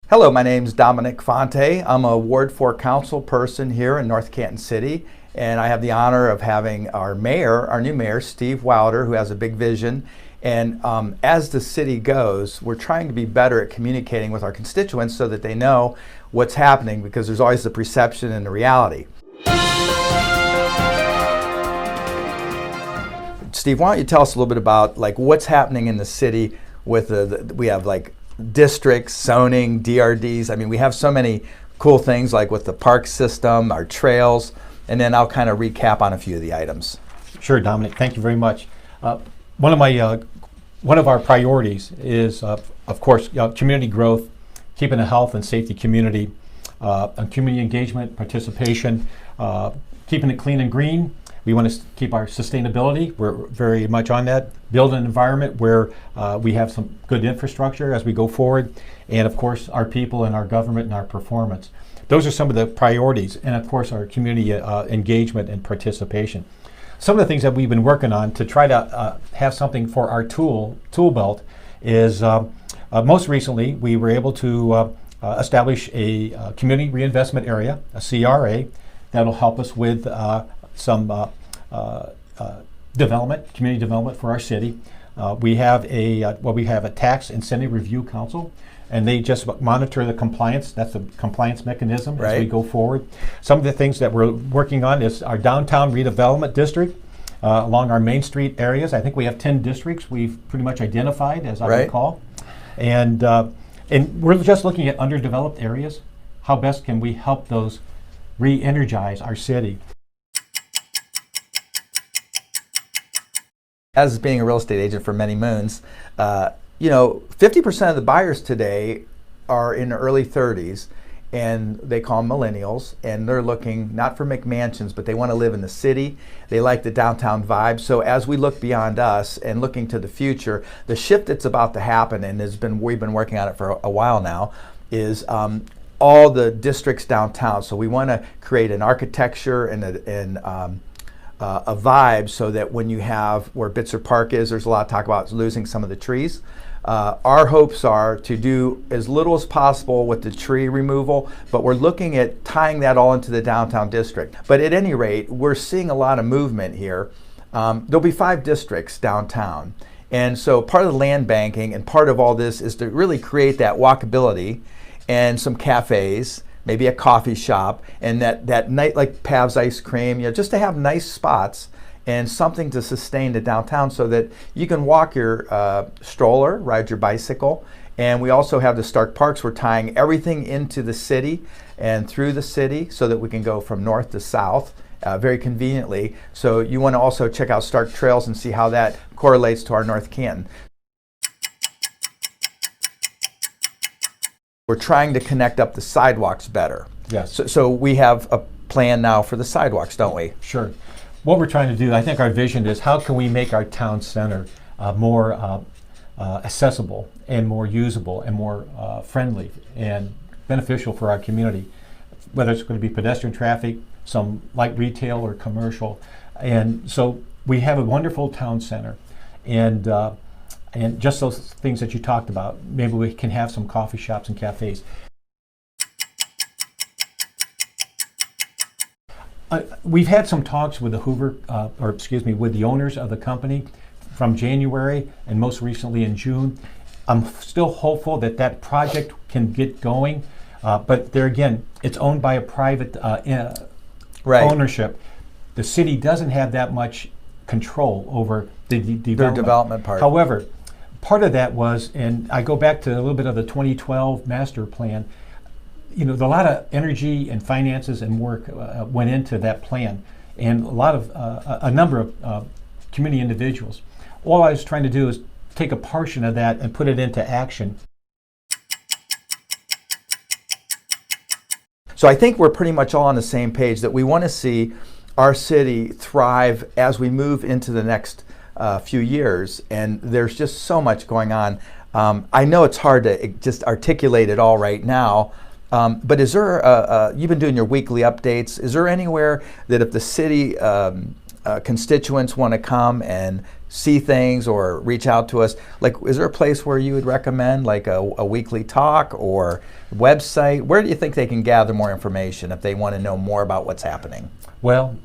Hello, my name's Dominic Fonte. I'm a Ward 4 council person here in North Canton City, and I have the honor of having our new mayor, Stephan Wilder, who has a big vision. And as the city goes, we're trying to be better at communicating with our constituents so that they know what's happening, because there's always the perception and the reality. Steve, why don't you tell us a little bit about what's happening in the city with we have districts, zoning, DRDs. I mean, we have so many cool things with the park system, our trails, and then I'll kind of recap on a few of the items. Sure, Dominic. Thank you very much. One of our priorities is, of course, community growth, keeping a health and safety community, and community engagement, participation, keeping it clean and green. We want to keep our sustainability. We're very much on that. Build an environment where we have some good infrastructure as we go forward. And of course, our people and our government and our performance. Those are some of the priorities. And of course, our community engagement and participation. Some of the things that we've been working on to try to have something for our tool belt is most recently we were able to establish a community reinvestment area, a CRA, that'll help us with some community development for our city. We have a tax incentive review council, and they just monitor the compliance. That's a compliance mechanism right. As we go forward. Some of the things that we're working on is our downtown redevelopment district along our Main Street areas. I think we have 10 districts we've pretty much identified, as I right. recall. And we're just looking at underdeveloped areas. How best can we help those re-energize our city? As being a real estate agent for many moons, 50% of the buyers today are in their early 30s, and they call them millennials, and they're looking not for McMansions, but they want to live in the city. They like the downtown vibe. So as we look beyond us and looking to the future, the shift that's about to happen, and we've been working on it for a while now, is all the districts downtown. So we want to create an architecture and a vibe so that when you have where Bitzer Park is, there's a lot of talk about losing some of the trees. Our hopes are to do as little as possible with the tree removal, but we're looking at tying that all into the downtown district. But at any rate, we're seeing a lot of movement here. There'll be 5 districts downtown. And so part of the land banking and part of all this is to really create that walkability and some cafes, maybe a coffee shop, and that night like Pav's ice cream, just to have nice spots and something to sustain the downtown so that you can walk your stroller, ride your bicycle. And we also have the Stark Parks. We're tying everything into the city and through the city so that we can go from north to south very conveniently. So you want to also check out Stark Trails and see how that correlates to our North Canton. We're trying to connect up the sidewalks better. Yes. So we have a plan now for the sidewalks, don't we? Sure. What we're trying to do, I think our vision is how can we make our town center more accessible and more usable and more friendly and beneficial for our community, whether it's going to be pedestrian traffic, some light retail or commercial. And so we have a wonderful town center. And just those things that you talked about, maybe we can have some coffee shops and cafes. We've had some talks with the Hoover, with the owners of the company from January and most recently in June. I'm still hopeful that that project can get going, but there again, it's owned by a private right. ownership. The city doesn't have that much control over the development part. However, part of that was, and I go back to a little bit of the 2012 master plan, a lot of energy and finances and work went into that plan, and a number of community individuals. All I was trying to do is take a portion of that and put it into action. So I think we're pretty much all on the same page that we want to see our city thrive as we move into the next few years, and there's just so much going on. I know it's hard to just articulate it all right now, but is there, you've been doing your weekly updates, is there anywhere that if the city constituents want to come and see things or reach out to us, like, is there a place where you would recommend, like a weekly talk or website? Where do you think they can gather more information if they want to know more about what's happening? Well,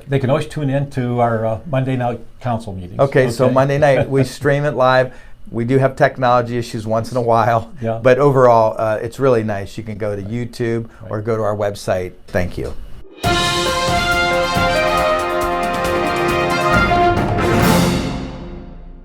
they can always tune in to our Monday night council meetings. Okay, so Monday night we stream it live. We do have technology issues once in a while, Yeah. but overall, it's really nice. You can go to YouTube or go to our website. Thank you.